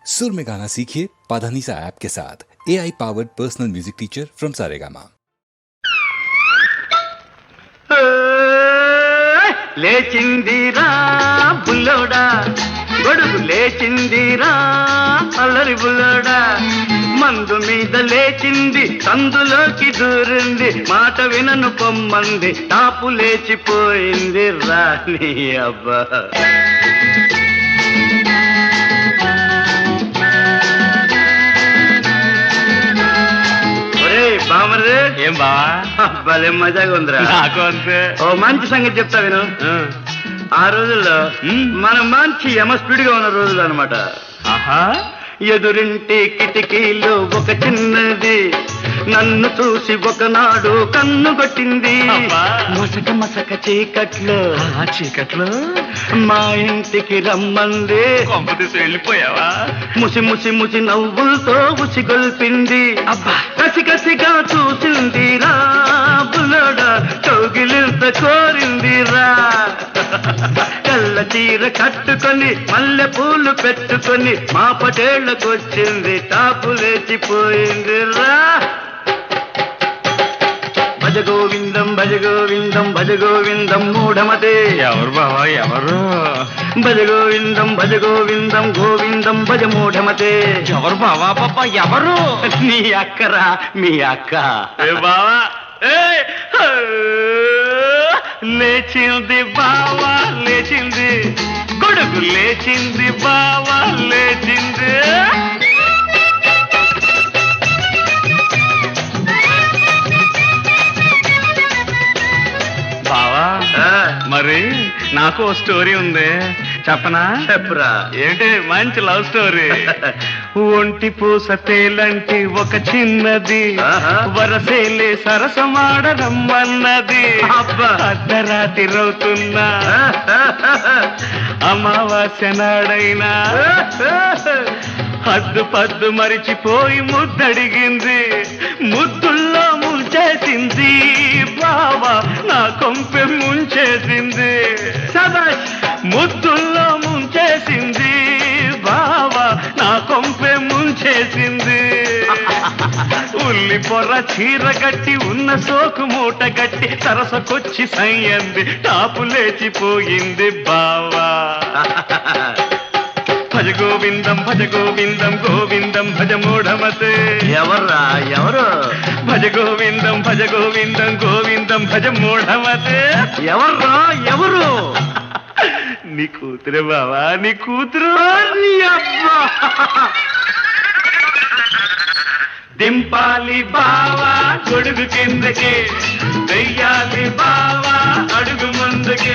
सुर में गाना सीखिए पाधानीसा ऐप के साथ। AI powered personal music teacher from Saregama. లేచిందిరా బుల్లోడా గొడుగు లేచిందిరా అల్లరి బుల్లోడా మందు మీద లేచింది సందులోకి దూరింది మాట వినను పొమ్మంది తాపు లేచిపోయింది రాని అబ్బా బామరే ఏం బావా భలే మజాగా ఉందిరా నాకు అంతే. ఓ మంచి సంగతి చెప్తా విను. ఆ రోజుల్లో మనం మంచి స్పీడ్ గా ఉన్న రోజులు అనమాట. ఆహా ఎదురింటి కిటికీలో ఒక చిన్నది నన్ను చూసి ఒకనాడు కన్ను కొట్టింది. మసక మసక చీకట్లో చీకట్లో మా ఇంటికి రమ్మంది. కొంపతీసి వెళ్ళిపోయావా? ముసి ముసి ముసి నవ్వులతో ఉసిగొల్పింది. అబ్బా కసి కసిగా చూసింది రా బుల్లడా కౌగిలింత కోరిందిరా. తెల్ల చీర కట్టుకొని మల్లె పూలు పెట్టుకొని మా పటేళ్లకొచ్చింది తాపు లేచిపోయింది రా. భజ గోవిందం భజ గోవిందం భజ గోవిందం మూఢమతే. ఎవరు బావా ఎవరు? భజ గోవిందం భజ గోవిందం గోవిందం భజ మూఢమతే. ఎవరు బావా పాప ఎవరు? నీ అక్కరా మీ అక్క. ఏ బావా లేచింది బావా లేచింది గొడుగు లేచింది బావా లేచింది. బావా మరి నాకు ఓ స్టోరీ ఉంది చెప్పనా? చెప్పురా. ఏంటి మంచి లవ్ స్టోరీ. ఒంటి పూస తేలంటి ఒక చిన్నది వరసేలే సరసమాడరమ్మన్నది. అర్ధరాత్రి రవుతున్నా అమావాస్య నాడైనా హద్దు పద్దు మరిచిపోయి ముద్దడిగింది. ముద్దుల్లో ముంచేసింది బావా నా కొంపె ముంచేసింది. ముద్దుల్లో ముంచేసింది బావా నా కొంపె ముంచేసింది. ఉల్లి పొర్ర చీర గట్టి ఉన్న సోకు మూట గట్టి సరసకొచ్చి సయ్యంది టాపు లేచిపోయింది బావా. భజ గోవిందం భజ గోవిందం గోవిందం భజ మూఢమతే. ఎవర్రా ఎవరు? భజ గోవిందం భజ గోవిందం గోవిందం భజ మూఢమతే. ఎవర్రా ఎవరు? నీ కూతురే బావా నీ కూతురు. దింపాలి బావా గొడుగు కిందకి వెయ్యాలి బావా అడుగు ముందుకి.